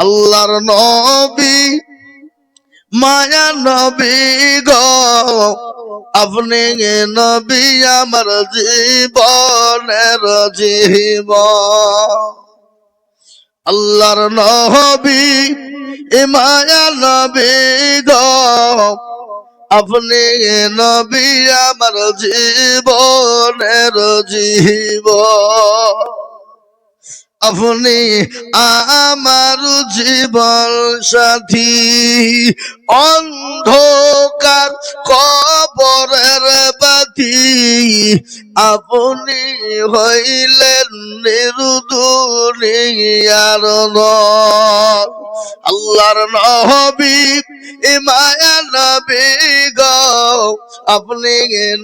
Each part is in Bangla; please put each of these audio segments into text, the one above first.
আল্লাহর নবী মায়া নবী গো, আপনি নবী আমার জীবনের জীবন। আল্লাহর নবী মায়া নবী গো, আপনি নবী আমার জীবনের জীবন। আপনি আমার জীবন সাথী, অন্ধকার কবরের বাতি আপনি হইলেন নির্দুনিয়ার নর। আল্লাহর নবী মায়া নবী গো, আপনি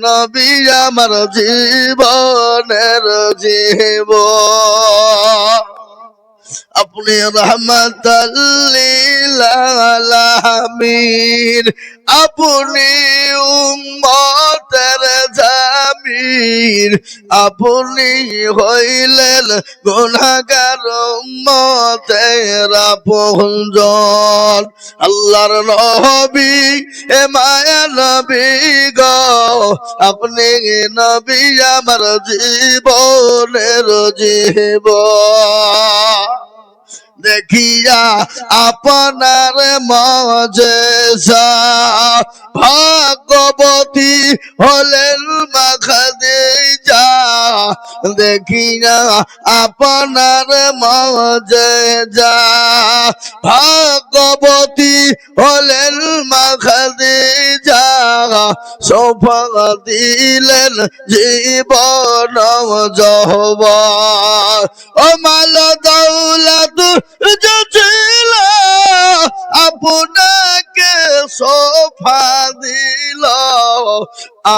নবী আমার জীবনের জীবন। আপনি রহমাতাল লিল আলামিন, আপনি উম্মতের জামিন, আপনি হইলেন গুনাহগার উম্মতের আপনজন। আল্লাহর নবী মায়া নবী গো, আপনি নবী আমার জীবনের জীবন। দেখিয়া আপনার মজেজা ভাগবতী হলেন মা খাদিজা, দেখিয়া আপনার মজেজা ভাগবতী হলেন মা খাদিজা, শোভা দিলেন জীবন যৌবন। ও মাল দৌলত ছিল আপনাকে শোভা দিল,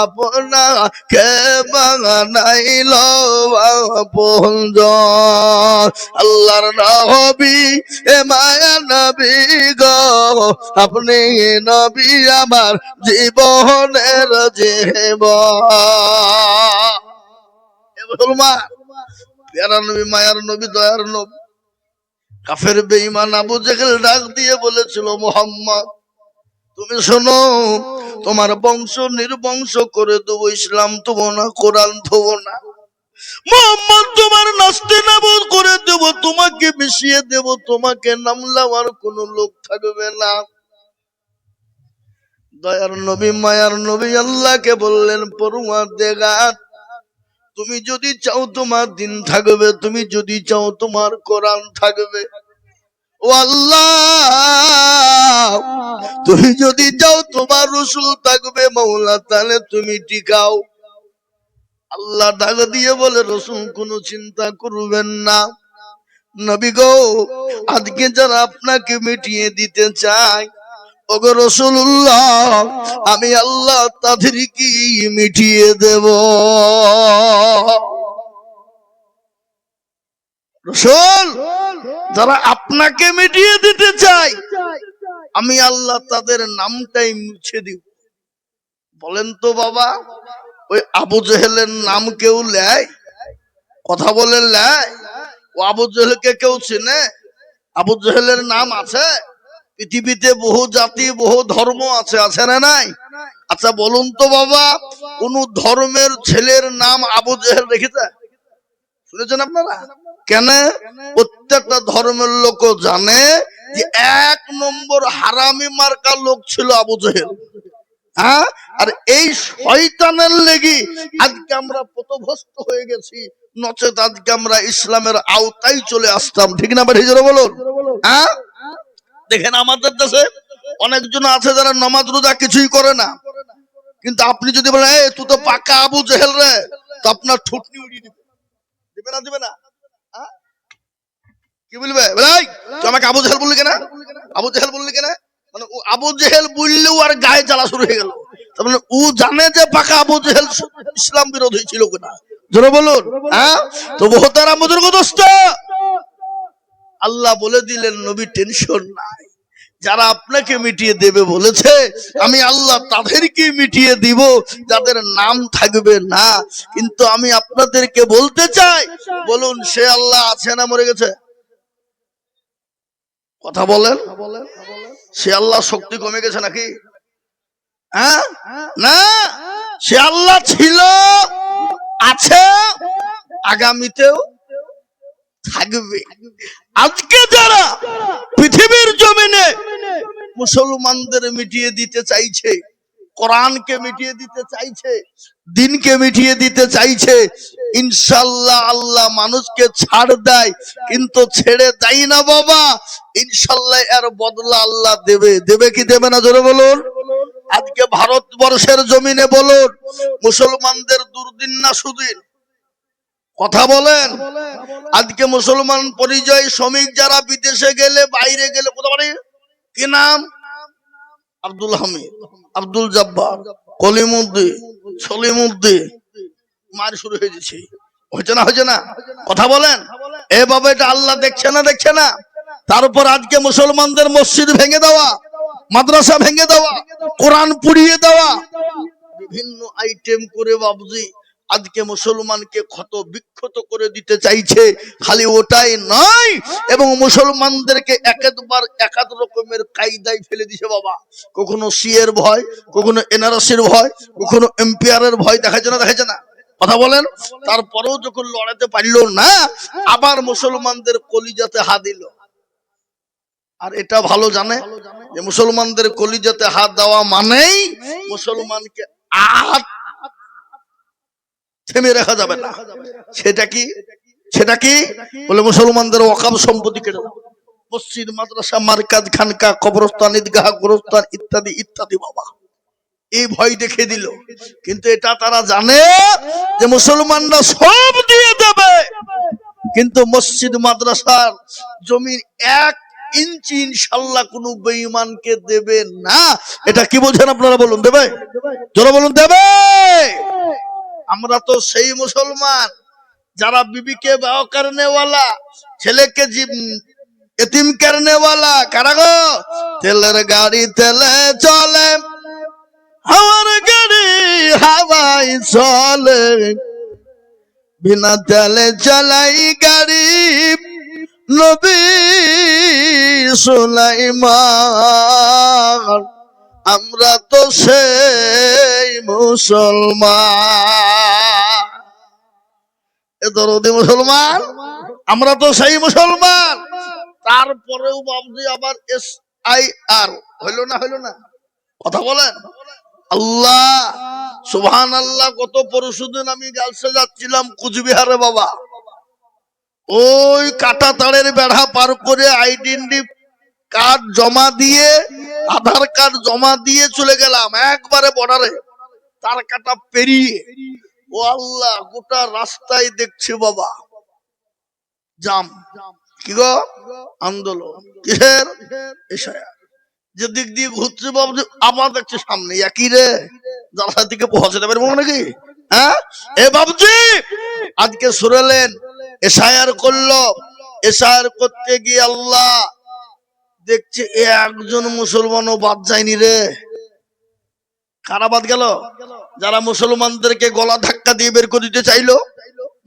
আপনাকে বানাইল আপনজন। আল্লাহর নবী মায়া নবী গো, আপনি নবী আমার জীবনের জীবন। প্যারা নবী, মায়ার নবী, দয়ার নবী। কাফের বেঈমান আবু জেহেল ডাক দিয়ে বলেছিল, মুহাম্মদ তুমি শোনো, তোমার বংশ নির্বংশ করে দেবো, ইসলাম দেবো না, কোরআন দেবো না। মুহাম্মদ তোমার নাস্তে নাবুদ করে দেব, তোমাকে মিশিয়ে দেব, তোমাকে নাম নেওয়ার কোন লোক থাকবে না। দয়ার নবী মায়ার নবী আল্লাহকে বললেন, পরওয়ারদিগার তুমি যদি চাও তোমার দিন থাকবে, তুমি যদি চাও তোমার কোরআন থাকবে, ও আল্লাহ তুমি যদি চাও তোমার রাসূল থাকবে মাওলা, তাহলে তুমি টিকাও। আল্লাহ ডাক দিয়ে বলে, রাসূল কোনো চিন্তা করবেন না নবী গো, আজকে যারা আপনাকে মিটিয়ে দিতে চায় ওগো রাসূলুল্লাহ, আমি আল্লাহ তাদেরকে মিটিয়ে দেব। রাসূল যারা আপনাকে মিটিয়ে দিতে চায় আমি আল্লাহ তাদের নামটাই মুছে দিব। বলেন তো বাবা, ওই আবু জেহেলের নাম কেউ লেয়? কথা বলে লেয়? ও আবু জেহেলকে কেউ চেনে? আবু জেহেলের নাম আছে? পৃথিবীতে বহু জাতি বহু ধর্ম আছে, আছে না নাই? আচ্ছা বলুন তো বাবা, কোন ধর্মের ছেলের নাম আবু জেহেল রেখেছে? শুনেছেন আপনারা? কেন? প্রত্যেকটা ধর্মের লোক জানে যে 1 নম্বর হারামি মার্কা লোক ছিল আবু জেহেল। হ্যাঁ, আর এই শয়তানের লেগে আজকে আমরা পথভ্রষ্ট হয়ে গেছি, নচেত আজকে আমরা ইসলামের আওতায় চলে আসতাম। ঠিক না ভাই, জোরে বলুন। হ্যাঁ, দেখেন আমাদের দেশে অনেকজন আছে যারা নামাজ রোজা কিছুই করে না, কিন্তু আপনি যদি বলেন এই তুই তো পাকা আবু জেহেল রে, তো আপনার ঠুটনি উড়িয়ে দিবে। দিবে না? দিবে না? কি বলবে? ভাই তুই আমাকে আবু জেহেল বললি কেন? আবু জেহেল বললি কেন? মানে ও আবু জেহেল বললেও আর গায়ে জ্বালা শুরু হয়ে গেল। তার মানে ও জানে যে পাকা আবু জেহেল ইসলাম বিরোধী ছিল কিনা। জোরে বলুন। হ্যাঁ, তো বহুতারা বুজুর্গদোস্ত আল্লাহ বলে দিলেন, নবী টেনশন নাই, যারা আপনাকে মিটিয়ে দেবে বলেছে আমি আল্লাহ তাদেরকে মিটিয়ে দিব, যাদের নাম থাকবে না। কিন্তু আমি আপনাদেরকে বলতে চাই, বলুন সে আল্লাহ আছে না মরে গেছে? কথা বলেন, সে আল্লাহ শক্তি কমে গেছে নাকি? হ্যাঁ না, সে আল্লাহ ছিল, আছে, আগামীতেও থাকবে। আজকে যারা পৃথিবীর জমিনে মুসলমানদের মিটিয়ে দিতে চাইছে, কোরআনকে মিটিয়ে দিতে চাইছে, দিনকে মিটিয়ে দিতে চাইছে, ইনশাল্লাহ আল্লাহ মানুষকে ছাড় দেয়, কিন্তু ছেড়ে দেয় না বাবা। ইনশাল্লাহ এর বদলা আল্লাহ দেবে। দেবে কি দেবে না জোরে বলুন। আজকে ভারতবর্ষের জমিনে বলুন, মুসলমানদের দুর্দিন না সুদিন? কথা বলেন। আজকে মুসলমান পরিযায়ী শ্রমিক যারা বিদেশে গেলে, বাইরে গেলে, কোথা পারে, কি নাম? আব্দুল হামিদ, আব্দুল জব্বার, কলিমুদ্দিন, সলিমুদ্দিন, মার শুরু হয়ে যাচ্ছে। হয়েছে না, হয়েছে না? কথা বলেন। এ বাবা, এটা আল্লাহ দেখছে না, দেখছে না? তারপর আজকে মুসলমানদের মসজিদ ভেঙে দেওয়া, মাদ্রাসা ভেঙে দেওয়া, কোরআন পুড়িয়ে দেওয়া, বিভিন্ন আইটেম করে বাবুজি আজকে মুসলমানকে ক্ষত বিক্ষত করে দিতে চাইছে। খালি ওটাই নয়, এবং মুসলমানদেরকে একাধবার একাধ রকমের কায়দায় ফেলে দিছে বাবা। কখনো সিএর ভয়, কখনো এনআরসির ভয়, কখনো এমপিআরের ভয় দেখাচ্ছে না, দেখাচ্ছে না? কথা বলেন। তারপরেও যখন লড়াতে পারলো না, আবার মুসলমানদের কলিজাতে হাত দিল। আর এটা ভালো জানে যে মুসলমানদের কলিজাতে হাত দেওয়া মানেই মুসলমানকে আর থেমে রাখা যাবে না। সেটা কি? সেটা কি? বলে মুসলমানদের ওয়াকফ সম্পত্তি কেটে দাও, মসজিদ, মাদ্রাসা, মারকাজ, খানকা, কবরস্থান, ঈদগাহ, গোরস্থান ইত্যাদি ইত্যাদি বাবা। এই ভয় দেখে দিল, কিন্তু এটা তারা জানে যে মুসলমানরা সব দিয়ে দেবে, কিন্তু মসজিদ মাদ্রাসার জমির 1 ইঞ্চি ইনশাল্লাহ কোন বেঈমানকে দেবে না। এটা কি বলছেন আপনারা? বলুন দেবে? জোরে বলুন দেবে? আমরা তো সেই মুসলমান যারা বিবিকে বিয়ে করনে ওয়ালা, ছেলেকে এতিম করনে ওয়ালা। কারা গো? তেলের গাড়ি তেলে চলে, হাওয়ার গাড়ি হাওয়ায় চলে, বিনা তেলে চালাই গাড়ি নবী সুলাইমান। আমরা তো সেই মুসলমান, এ দরদি মুসলমান, আমরা তো সেই মুসলমান। তারপরেও বাবজি আবার SIR হইল না, হইল না? কথা বলেন। আল্লাহ সুবহানাল্লাহ। গত পরশুদিন আমি গার্লসে যাচ্ছিলাম কুচবিহারে বাবা, ওই কাটা তারের বেড়া পার করে আইডেন্টি কার্ড জমা দিয়ে, আধার কার্ড জমা দিয়ে চলে গেলাম একবারে বর্ডারে, তার কাটা পেরিয়ে। ও আল্লাহ, গোটা রাস্তায় দেখছি বাবা জাম। কি গো? আন্দোলন। কিসের? এশায়া। যে দিক দিয়ে ঘুরছে বাবু, আবার দেখছে সামনে একই রে, জালসা দিকে পৌঁছাতে পারবো নাকি? হ্যাঁ এ বাবুজি, আজকে শুরলেন এশায়ার করলো। এশায়ার করতে গিয়ে আল্লাহ দেখছে একজন মুসলমানও বাদ যায়নি রে। কারা বাদ গেল? যারা মুসলমানদেরকে গলা ধাক্কা দিয়ে বের করে দিতে চাইলো,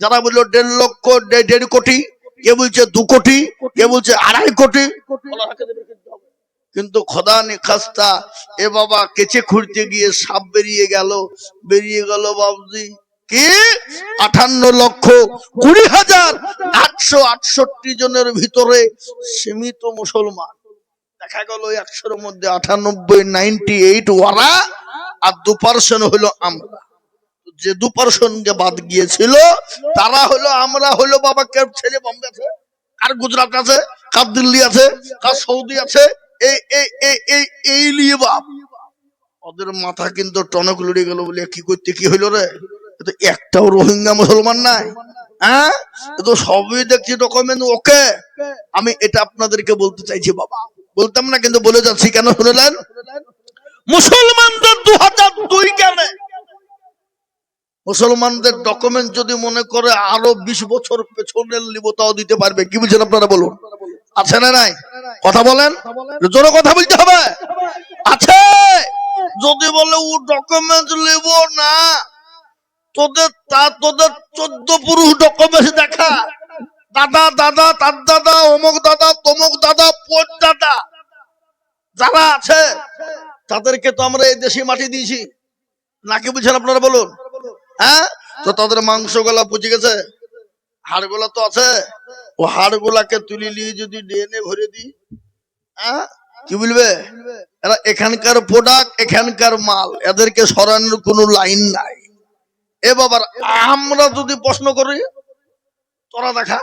যারা বললো 1.5 লক্ষ 1.5 কোটি, কে বলছে 2 কোটি, কে বলছে 2.5 কোটি। কিন্তু খোদা নিখাস্তা এ বাবা কেচে খুঁড়তে গিয়ে সাপ বেরিয়ে গেল। বেরিয়ে গেল বাবুজি কি 58,20,868 জনের ভিতরে সীমিত মুসলমান। দেখা গেল 100-এর মধ্যে 98 ওরা, আর 2% হলো আমরা। যে 2% বাদ গিয়েছিল তারা হলো আমরা, হলো বাবা কে ছেলে বম্বে আছে, কার গুজরাট আছে, কার দিল্লি আছে, কার সৌদি আছে, এই লিয়ে বাপ ওদের মাথা কিন্তু টনক লড়ে গেল। বলে কি করতে কি হইল রে? তো একটাও রোহিঙ্গা মুসলমান নাই। হ্যাঁ, তো সবই দেখছি ডকুমেন্ট ওকে। আমি এটা আপনাদেরকে বলতে চাইছি বাবা, বলতাম না কিন্তু বলে যাচ্ছি। কেন শুনলেন? মুসলমানদের 2002 কেন? মুসলমানদের ডকুমেন্ট যদি মনে করে আরো 20 বছর পেছনের নিব, তাও দিতে পারবে। কি বুঝছেন আপনারা? বলুন আছে না নাই? কথা বলেন, জোরে কথা বলতে হবে। আছে। যদি বলে ও ডকুমেন্ট নিব না, তোদের 14 পুরুষ ডকুমেন্ট দেখা, দাদা দাদা তার দাদা অমুক দাদা তমুক দাদা পোট দাদা যারা আছে তাদেরকে তো আমরা এই দেশি মাটি দিয়েছি নাকি বুঝছেন আপনারা বলুন? হ্যাঁ, তো তাদের মাংস গুলা পচে গেছে, হাড় গুলা তো আছে, ও হাড় গুলাকে তুলে নিয়ে যদি ডিএনএ ভরে দিই, হ্যাঁ কি বলবে? এরা এখানকার প্রোডাক্ট, এখানকার মাল, এদেরকে সরানোর কোনো লাইন নাই। এ বাবার আমরা যদি প্রশ্ন করি, তোরা দেখা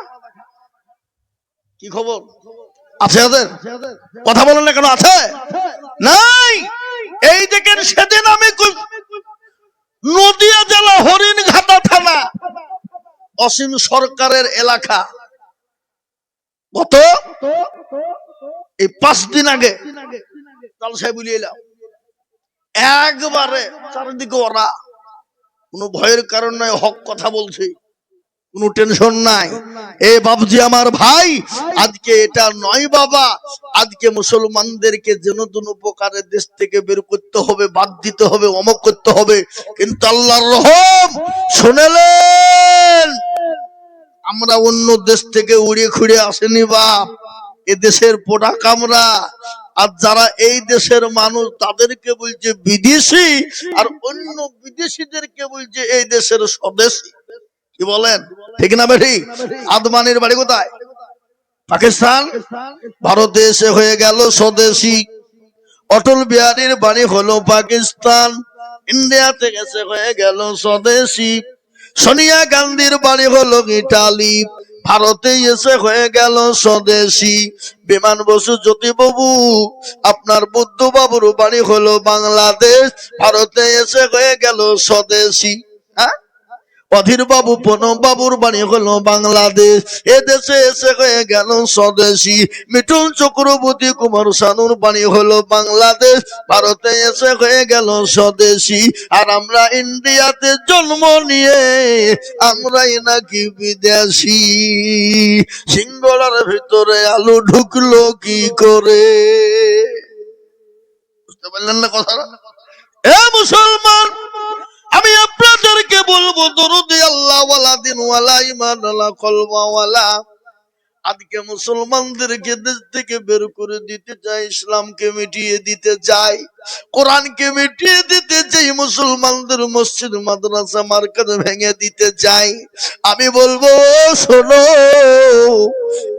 কি খবর আছে এদের? কথা বলেন না কেন? আছে নাই? এই দেখেন সেদিন আমি নদিয়া জেলা হরিণঘাটা থানা অসীম সরকারের এলাকা, গত এই 5 দিন আগে জালসায় বুলিয়ে এলাম, একবারে চারিদিকে ওরা, কোনো ভয়ের কারণ নাই, হক কথা বলছে, কোনো টেনশন নাই। এ বাবজি আমার ভাই, আজকে এটা নয় বাবা, আজকে মুসলমানদেরকে যেন কোনো প্রকারের দেশ থেকে বের করতে হবে, বাদ দিতে হবে, অমক করতে হবে, কিন্তু আল্লাহর রহম শুনেলেন, আমরা অন্য দেশ থেকে উড়ে খুঁড়ে আসেনি বাপ, এ দেশের প্রোডাক্ট আমরা। আর যারা এই দেশের মানুষ তাদেরকে বলছে বিদেশি, আর অন্য বিদেশিদেরকে বলছে এই দেশের স্বদেশী। কি বলেন ঠিক না বেঠি? আদমানির বাড়ি কোথায়? পাকিস্তান। ভারতে এসে হয়ে গেল স্বদেশী। অটল বিহারীর বাড়ি হলো পাকিস্তান, ইন্ডিয়াতে এসে হয়ে গেল স্বদেশী। সোনিয়া গান্ধীর বাড়ি হলো ইটালি, ভারতে এসে হয়ে গেল স্বদেশী। বিমান বসু জ্যোতিবাবু আপনার বুদ্ধ বাবুর বাড়ি হলো বাংলাদেশ, ভারতে এসে হয়ে গেল স্বদেশী। হ্যাঁ, অধীর বাবু প্রণব বাবুর বাড়ি হলো বাংলাদেশ, এ দেশে এসে হয়ে গেল স্বদেশী। মিঠুন চক্রবর্তী কুমার শানুর বাড়ি হলো বাংলাদেশ, ভারতে এসে হয়ে গেল স্বদেশী। আর আমরা ইন্ডিয়াতে জন্ম নিয়ে আমরাই নাকি বিদেশি। সিঙ্গলার ভিতরে আলু ঢুকলো কি করে? বুঝতে পারলেন না কথা? এ মুসলমান, আমি আপনাদেরকে বলবো দরুদ আল্লাহ ওয়ালা দিন ওয়ালা ঈমান ওয়ালা কলবা ওয়ালা। আজকে মুসলমানদেরকে দেশ থেকে বের করে দিতে চাই, ইসলামকে মিটিয়ে দিতে চাই, কোরআনকে মিটিয়ে দিতে চাই, মুসলমানদের মসজিদ মাদ্রাসা মার্কাজ ভেঙে দিতে চাই। আমি বলবো শোনো,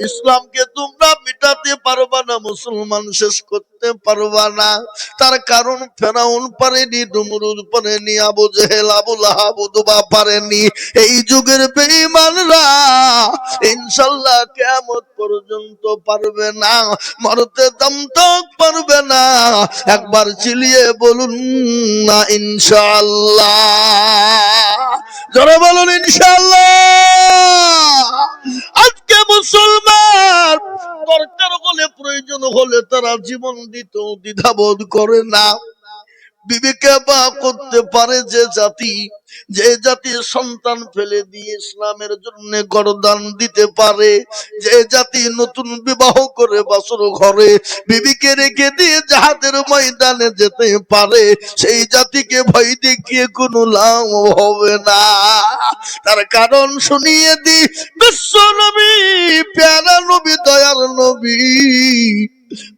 ইসলামকে তোমরা মিটাতে পারবা না, মুসলমান শেষ করতে পারবা না। তার কারণ ফেরাউন পারেনি, নমরুদ পারেনি, আবু জেহেল আবু লাহাব উতবা পারেনি। এই যুগের বেঈমানরা ইনশাআল্লাহ কিয়ামত পর্যন্ত পারবে না, মরতে দম তক পারবে না। একবার চিলিয়ে বলুন না ইনশাআল্লাহ, জোরে বলুন ইনশাআল্লাহ। আজকে মুসলমান দরকার হলে, প্রয়োজন হলে তারা জীবন দিতেও দ্বিধাবোধ করে না। বিবেকে বা করতে পারে যে জাতি, যে জাতির সন্তান ফেলে দিয়ে ইসলামের জন্য গরদান দিতে পারে, যে জাতি নতুন বিবাহ করে বাসর ঘরে বিবিকে রেখে দিয়ে জাহাদের ময়দানে যেতে পারে, সেই জাতিকে ভয় দেখিয়ে কোনো লাভ হবে না। তার কারণ শুনিয়ে দি, বিশ্ব নবী, প্যারা নবী, দয়ার নবী,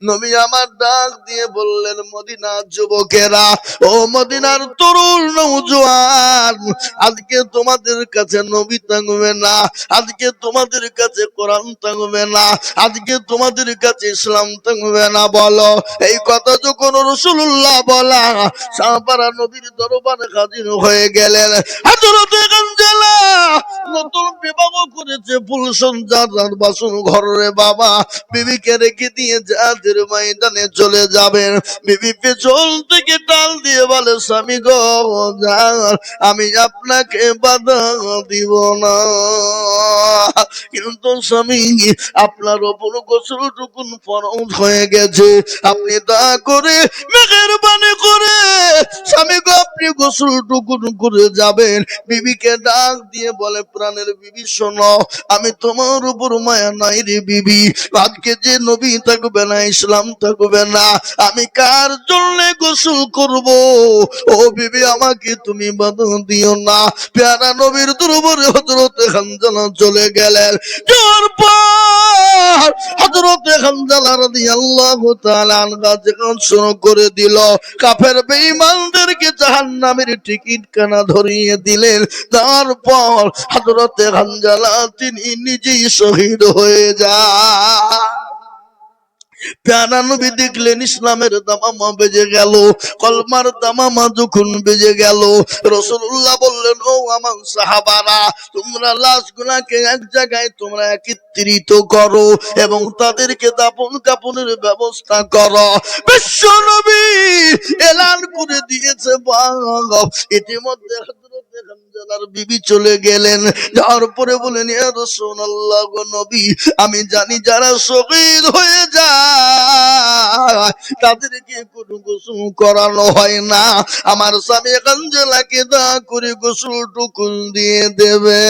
নবী আমার ডাক দিয়ে বললেন, মদিনার যুবকেরা, ও মদিনার তরুণ নওজোয়ান, আজকে তোমাদের কাছে নবী থাকবে না, আজকে তোমাদের কাছে কোরআন থাকবে না, আজকে তোমাদের কাছে ইসলাম থাকবে না। বলো, এই কথা যখন রাসূলুল্লাহ বলা, সাহাবারা নবীর দরবারে হাজির হয়ে গেলেন। হযরত গাঞ্জেলা নতুন বিবাহ করেছে, ফুল সজ্জার বাসন ঘরে বাবা, বিবিকে রেখে দিয়ে জাহাদের ময়দানে চলে যাবেন। বিবি পেছন থেকে টাল দিয়ে বলে, স্বামী গো যান, আমি আপনাকে বাধা দিব না, কিন্তু স্বামী আপনার ওপর গোসলটুকুন ফরজ হয়ে গেছে, আপনি দয়া করে মেহেরবানি করে স্বামী গো আপনি গোসল টুকুন করে যাবেন। বিবিকে ডাক দিয়ে বলে, প্রাণের বিবি শোনো, আমি তোমার উপর মায়া নাই রে বিবি। আজকে যে নবী থাকবে না, ইসলাম থাকবে না, আমি কার জন্য গোসল করব? ও বিবি, আমাকে তুমি বাধা দিও না। প্যারা নবীর দরবারে হযরতে হানজালা চলে গেলেন। যাওয়ার পর হযরতে হানজালা রাদিয়াল্লাহু তাআলা আনহা যখন শুরু করে দিল, কাফের বেঈমানদেরকে জাহান্নামের টিকিট কানা ধরিয়ে দিলেন। তারপর হযরতে হানজালা তিনি নিজেই শহীদ হয়ে যায়। প্যারা নবী দেখলেন ইসলামের দামামা বেজে গেল, কলমার দামামা যখন বেজে গেল, রাসূলুল্লাহ বললেন, ও আমার সাহাবারা, তোমরা লাশগুলোকে এক জায়গায় তোমরা একত্রিত করো এবং তাদেরকে দাফন কাফনের ব্যবস্থা করো। বিশ্ব নবী এলান করে দিয়েছে, ইতিমধ্যে হযরতে হানজালার বিবি চলে গেলেন। যাওয়ার পরে বলেন, ইয়া রাসূলুল্লাহ গো নবী, আমি জানি যারা শহীদ হয়ে যায় তাদেরকে কোনো গোসল করানো হয় না, আমার স্বামী হানজালাকে দা করে গোসল টুকুন দিয়ে দেবে।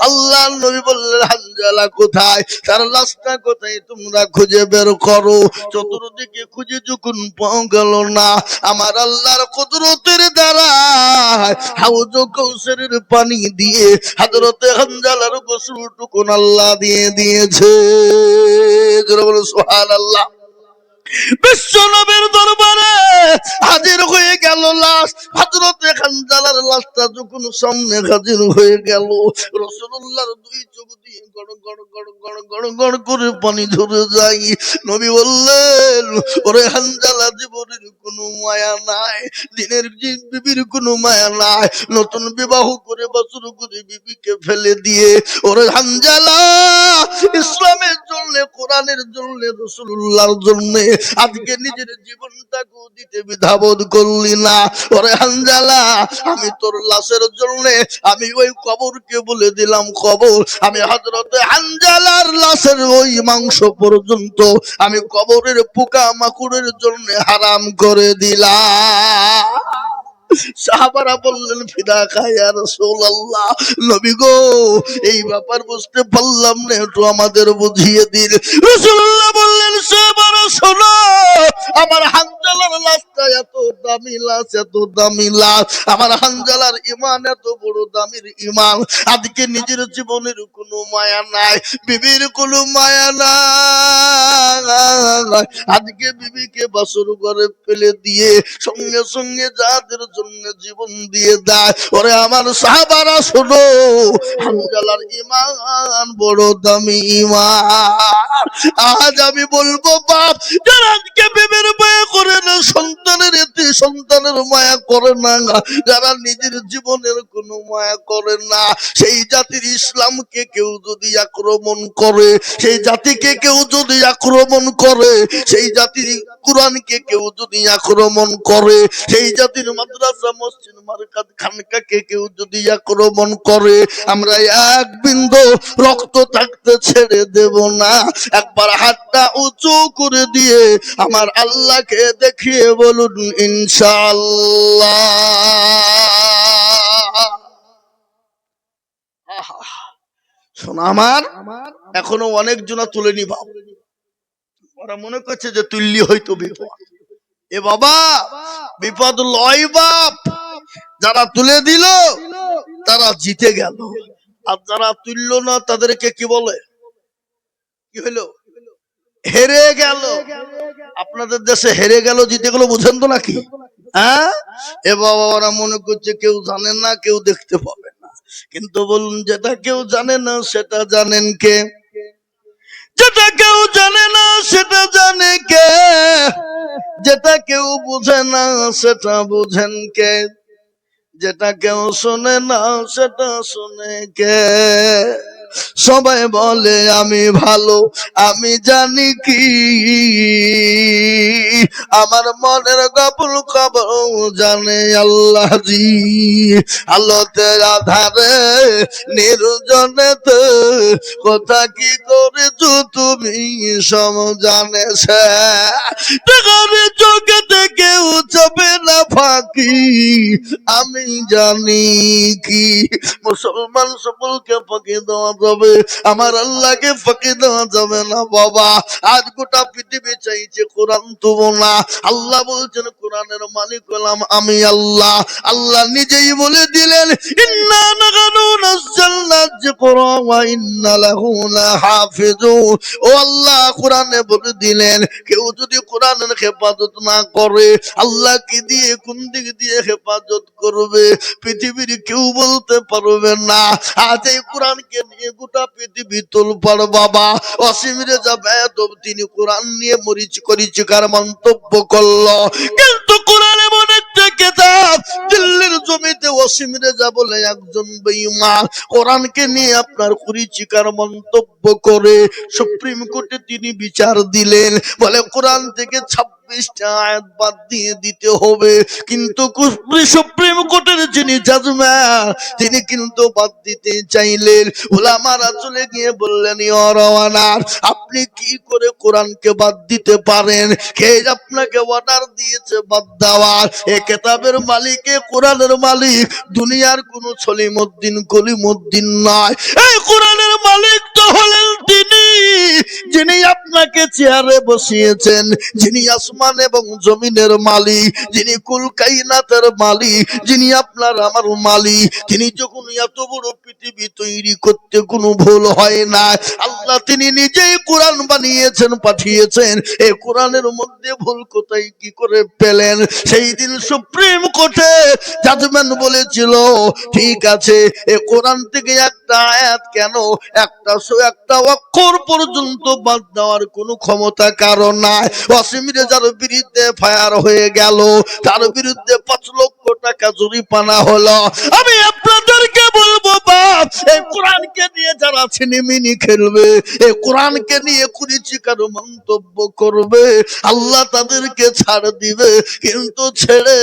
আল্লাহ নবী বললেন, হানজালা কোথায়, তার লাশটা কোথায়, তোমরা খুঁজে বের করো। চতুর্দিকে খুঁজে যখন পাওয়া গেল না, আমার আল্লাহর কুদরতের দ্বারা হাউজ কাউসারের পানি দিয়ে হযরতে হানজালার গোসল টুকুন আল্লাহ দিয়ে দিয়েছে। জোরে বলো সুবহানাল্লাহ। বিশ্ব নবীর দরবারে হাজির হয়ে গেল লাশ। হযরতে হানজালার লাশটা যখন সামনে হাজির হয়ে গেল, রাসূলুল্লাহর দুই চোখ দিয়ে গড় গড় গড় গড় গড় গড় করে পানি ঝরে যায়। নবী বললেন, ওরে হানজালা, জীবনের কোনো মায়া নাই, দিনের বিবির কোনো মায়া নাই, নতুন বিবাহ করে বছর করে বিবিকে ফেলে দিয়ে, ওরে হানজালা, ইসলামের জন্য, কোরআনের জন্য, রাসূলুল্লাহর জন্য আজকে নিজের জীবনটাকে দিতে দ্বিধাবোধ করলি না। ওরে হানজালা, আমি তোর লাশের জন্য আমি ওই কবরকে বলে দিলাম কবর, আমি হযরতে হানজালার লাশের ওই মাংস পর্যন্ত আমি কবরের পোকা মাকড়ের জন্য হারাম করে দিলাম। সাহাবারা বললেন, ফিদা খায়া রাসূলুল্লাহ, নবী গো, এই ব্যাপার বুঝতে পারলাম না, একটু আমাদের বুঝিয়ে দিন। রাসূলুল্লাহ বললেন, সাহাবারা শোনো, আমার হানজালার লাশটা এত দামি লাশ, এত দামি লাশ, আমার হানজালার ঈমান এত বড় দামির ঈমান, আজকে নিজের জীবনের কোনো মায়া নাই, বিবির কোনো মায়া নাই, আজকে বিবিকে বাসর ঘরে ফেলে দিয়ে সঙ্গে সঙ্গে যাদের জন্য জীবন দিয়ে দেয়, ওরে আমার সাহাবারা শোনো, হানজালার ঈমান বড় দামি ঈমান। আজ আমি বলবো, বাপ যারা আজকে বিবির মায়া করে না, সন্তানের এতে সন্তানের মায়া করে না, যারা নিজের জীবনের কোনো মায়া করে না, সেই জাতির ইসলামকে কেউ যদি আক্রমণ করে, সেই জাতিকে কেউ যদি আক্রমণ করে, সেই জাতির কোরআনকে কেউ যদি আক্রমণ করে, সেই জাতির মাদ্রাসা মসজিদ মারকাত খানকাকে কেউ যদি আক্রমণ করে, আমরা এক বিন্দু রক্ত থাকতে ছেড়ে দেব না। একবার হাতটা উঁচু করে দিয়ে আমার আল্লাহকে দেখিয়ে বলুন ইনশাআল্লাহ। শোনো আমার, এখনো অনেক জনা তুলে নিবা, ওরা মনে করছে যে তুললি হয়তো বিপদ। এ বাবা, বিপদ লয় বাপ, যারা তুলে দিল তারা জিতে গেল, আর যারা তুলল না তাদেরকে কি বলে, কি হইলো, হেরে গেল। আপনাদের দেশে হেরে গেল জিতে গেল বুঝেন তো নাকি? হ্যাঁ, এ বাবা, ওরা মনে করছে কেউ জানে না, কেউ দেখতে পাবে না, কিন্তু বলুন, যেটা কেউ জানে না সেটা জানেন কে? যেটা কেউ জানে না সেটা জানে কে? যেটা কেউ বুঝে না সেটা বুঝেন কে? যেটা কেউ শোনে না সেটা শোনে কে? সবাই বলে আমি ভালো, আমি জানি কি আমার মনের কবুল খবর জানে আল্লাহ জি। আলোতে আধারে নির্জনেতে কথা কি করেছো তুমি সব জানে সে। চোখে থেকে উঠবে না ফাঁকি আমি জানি কি। মুসলমান সকলকে ফাঁকি দেওয়া যাবে, আমার আল্লাহকে ফাঁকি দেওয়া যাবে না বাবা। আজ গোটা পৃথিবী চাইছে কোরআন তবু না। আল্লাহ বলছেন কোরআনের মালিক হলাম আমি আল্লাহ। আল্লাহ নিজেই বলে দিলেন ইন্না নাহনু নাযালনা যিকরা ওয়া ইন্না লাহু লাহাফিজুন। ও আল্লাহ কোরআনে বলে দিলেন কেউ যদি কোরআনের হেফাজত না করে আল্লাহ কি দিয়ে কোন দিক দিয়ে হেফাজত করবে পৃথিবীর কেউ বলতে পারবে না। আজ এই কোরআনকে নিয়ে গোটা পৃথিবী তোলপাড় বাবা। অসীম রেজা বেয়াদব তিনি কোরআন নিয়ে মরীচিকার মন্তব্য করলো, কিন্তু কোরআন এমন একটা কিতাব দিল্লির জমিতে অসীম রেজা বলে একজন বেঈমান কোরআনকে নিয়ে আপনার কুরুচিকার মন্তব্য করে সুপ্রিম কোর্টে তিনি বিচার দিলেন। বলে কোরআন থেকে 26টা আয়াত বাদ দিয়ে দিতে হবে, কিন্তু সুপ্রিম কোর্টের যিনি জাজম্যান তিনি কিন্তু বাদ দিতে চাইলেন। উলামারা চলে গিয়ে বললেন ইওর অনার আপনি কি করে কোরআনকে বাদ দিতে পারেন? কে আপনাকে অর্ডার দিয়েছে বাদ দেওয়ার? এ কিতাবের মালিক, এ কোরআনের মালিক দুনিয়ার কোন সলিমউদ্দিন কলিমউদ্দিন নয়। এই কোরআনের মালিক তো হলেন তিনি যিনি আপনাকে চেয়ারে বসিয়েছেন, যিনি আসমান এবং জমিনের মালিক, যিনি কুল কায়নাতের মালিক, যিনি আপনার আমার মালিক। তিনি যখন এত বড় পৃথিবী তৈরি করতে কোনো ভুল হয় না। আল্লাহ তিনি নিজেই কোরআন বানিয়েছেন, পাঠিয়েছেন। এই কোরআনের মধ্যে ভুল কোথায় কি করে পেলেন? সেই দিন সুপ্রিম কোর্টে জাজমেন্ট বলেছিল ঠিক আছে এই কোরআন থেকে একটা আয়াত কেন একটা অক্ষর পর্যন্ত বাদ দেওয়ার কোনো ক্ষমতা কারণ নাই। অসীম রেজার বিরুদ্ধে ফায়ার হয়ে গেল, তার বিরুদ্ধে 5 লক্ষ টাকা জরিমানা হলো। আমি আপনাদেরকে বলবো বাপ, এই কোরআনকে নিয়ে যারা ছিনিমিনি খেলবে, এই কোরআনকে নিয়ে কুরুচিকার মন্তব্য করবে, আল্লাহ তাদেরকে ছাড় দিবে কিন্তু ছেড়ে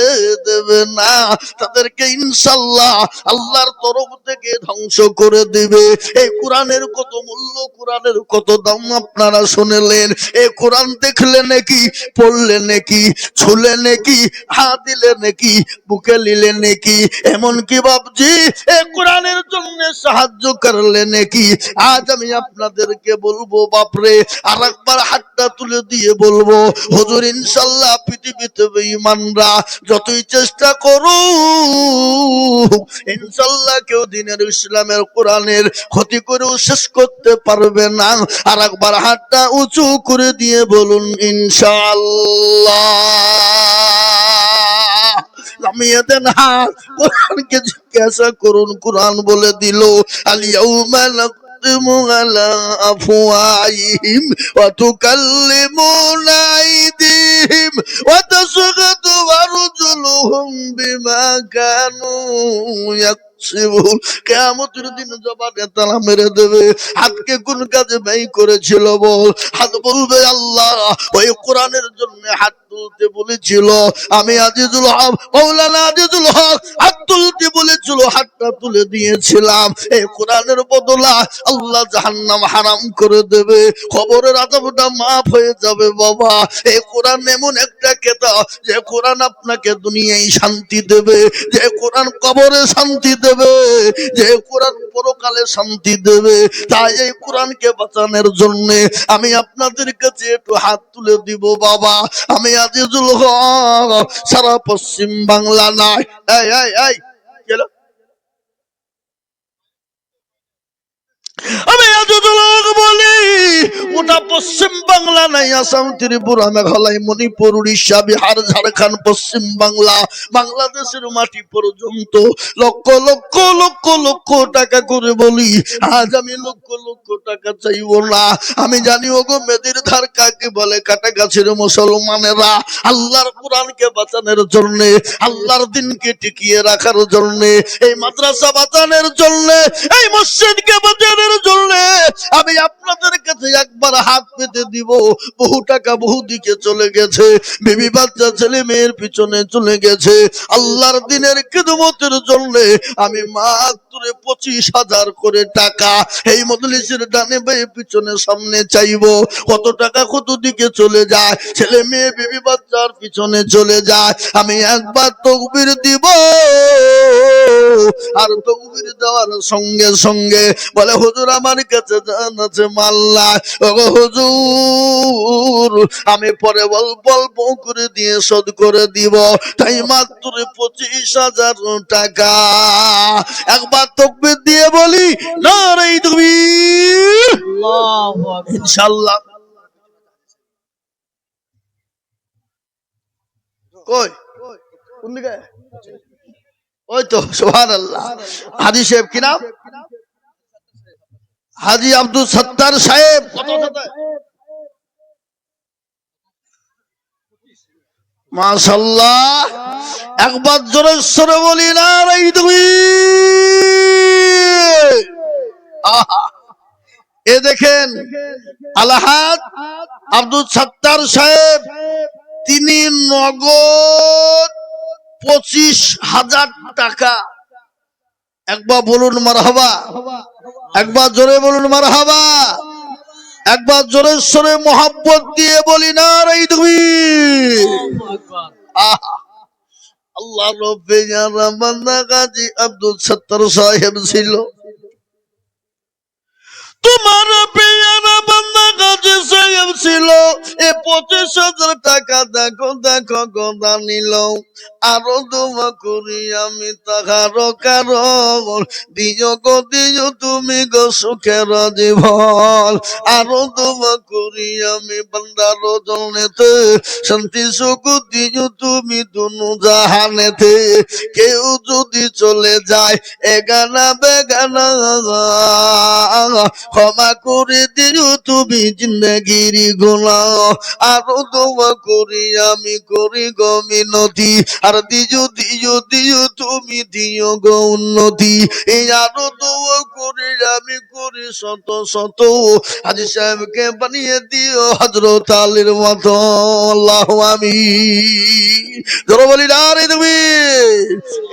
দেবে না। তাদেরকে ইনশাআল্লাহ আল্লাহর তরফ থেকে ধ্বংস করে দিবে। এই কোরআনের কত মূল্য, কোরআনের কত দাম আপনারা শুনলেন। এই কোরআন দেখলে নাকি, পড়লে নাকি, ছুলে নাকি, হাত দিলে নাকি, বুকে নিলে নাকি, এমন কি বাপজি এই কোরআনের জন্য সাহায্য করলে নাকি? আজ আমি আপনাদেরকে বলবো বাপরে, আর একবার হাতটা তুলে দিয়ে বলবো হুজুর ইনশাআল্লাহ পৃথিবীতে বেঈমানরা যতই চেষ্টা করুক ইনশাআল্লাহ কেউ দিনের ইসলামের কোরআনের ক্ষতি করেও শেষ করতে পারবে না। আর একবার হাতটা উঁচু করে দিয়ে বলুন ইনশাআল্লাহ। নামিয়ে দেন হাত, কোরআনকে জিজ্ঞাসা করুন। কোরআন বলে দিল আল ইয়াউমা নাখতিমু আলা আফওয়াহিহিম ওয়া তুকাল্লিমুনা আইদিহিম ওয়া তাশহাদু আরজুলুহুম বিমা কানু কিয়ামতের দিন জবানে তালা মেরে দেবে। হাতকে কোন কাজে ব্যয় করেছিল বল? হাত বলবে আল্লাহ ওই কোরআনের জন্য হাত তুলতে বলেছিল, আমি আজিজুল হক মাওলানা আজিজুল হক হাত তুলতে বলেছিল, হাতটা তুলে দিয়েছিলাম। এই কোরআনের বদলা আল্লাহ জাহান্নাম হারাম করে দেবে, কবরের আযাবটা মাফ হয়ে যাবে বাবা। এই কোরআন এমন একটা কিতাব যে কোরআন আপনাকে দুনিয়ায় শান্তি দেবে, যে কোরআন কবরে শান্তি দেবে, যে কোরআন পরকালে শান্তি দেবে। তাই এই কোরআনকে বাঁচানোর জন্য আমি আপনাদের কাছে একটু হাত তুলে দিব বাবা। আমি আজিজুল হক সারা পশ্চিম বাংলা নাই, এই এই এই গেলো আমি আজিজুল হক বলি ওটা পশ্চিম বাংলা নাই, আসাম, ত্রিপুরা, মেঘালয়, মণিপুর, উড়িষ্যা, বিহার, ঝাড়খণ্ড, পশ্চিম বাংলা, বাংলাদেশের মাটি পর্যন্ত লক্ষ লক্ষ লক্ষ লক্ষ টাকা করে বলি। আজ আমি লক্ষ লক্ষ টাকা চাইব না। আমি জানি ওগো মেদির ধার কাকে বলে, কাটাগাছির মুসলমানেরা আল্লাহর কোরআনকে বাঁচানোর জন্য, আল্লাহর দিনকে টিকিয়ে রাখার জন্য, এই মাদ্রাসা বাঁচানোর জন্য, এই মসজিদকে বাঁচানোর জন্য আমি আপনাদের কাছে একবার হাত পেতে দিব। বহু টাকা বহু দিকে চলে গেছে, বিবি বাচ্চা ছেলে মেয়ের পিছনে চলে গেছে, আল্লাহর দিনের খিদমতের জন্য আমি মাত্র 25,000 করে টাকা এই মজলিসের ডানে বায়ে পিছনে সামনে চাইবো। কত টাকা কত দিকে চলে যায়, ছেলে মেয়ে বিবি বাচ্চার পিছনে চলে যায়। আমি একবার তাকবীর দিব, আর তাকবীর দেওয়ার সঙ্গে সঙ্গে বলে হুজুর আমার কাছে জান আছে মাল্লা, ওগো হুজুর আমি পরে অল্প অল্প করে দিয়ে শোধ করে দিব, তাই মাত্র 25,000 টাকা। একবার তাকবীর দিয়ে বলি নারে তাকবীর, আল্লাহু আকবার। ইনশাআল্লাহ। কই কোন দিকে? ওই তো সুবহানাল্লাহ। হাজী সাহেব কি নাম? হাজী আব্দুল সত্তার সাহেব। কত টাকা? মাশাআল্লাহ। একবার জোরে সরে বলি না এই তুমি। আহা, এ দেখেন আলহাজ আব্দুল সত্তার সাহেব, তিনি নগদ 25,000 টাকা। একবার বলুন মারহাবা, একবার জোরে বলুন মারহাবা, একবার জোরে সরে মোহাব্বত দিয়ে বলি না রে তুমি। আল্লাহু আকবার। আল্লাহ রব্বে বান্দা গাজী আব্দুল সত্তার সাহেব ছিল, তোমার পেয়ারা বান্দা গাজী সাহেব ছিল। এ 25,000 টাকা দেখো দেখো গোদা নিল। আরো দোয়া করি আমি তাহার কারণ, দিও গো দিও তুমি গো সুখের জীবন। আরো দোয়া করি আমি বান্দার জন্যতে, শান্তি সুখ দিও তুমি দুনু জাহানেতে। কেউ যদি চলে যায় এগানা বেগানা, ক্ষমা করে দিও তুমি জিন্দেগির গুনাহ। আরো দোয়া করি আমি করি গো মিনতি, আর দিও দিও দিও তুমি দিও গো উন্নতি। এই আরো দোয়া করি আমি করি শত শত, হাজী সাহেবকে বানিয়ে দিও হযরত আলীর মতো। আল্লাহু আমিন। জোরে বলি না রে তুমি।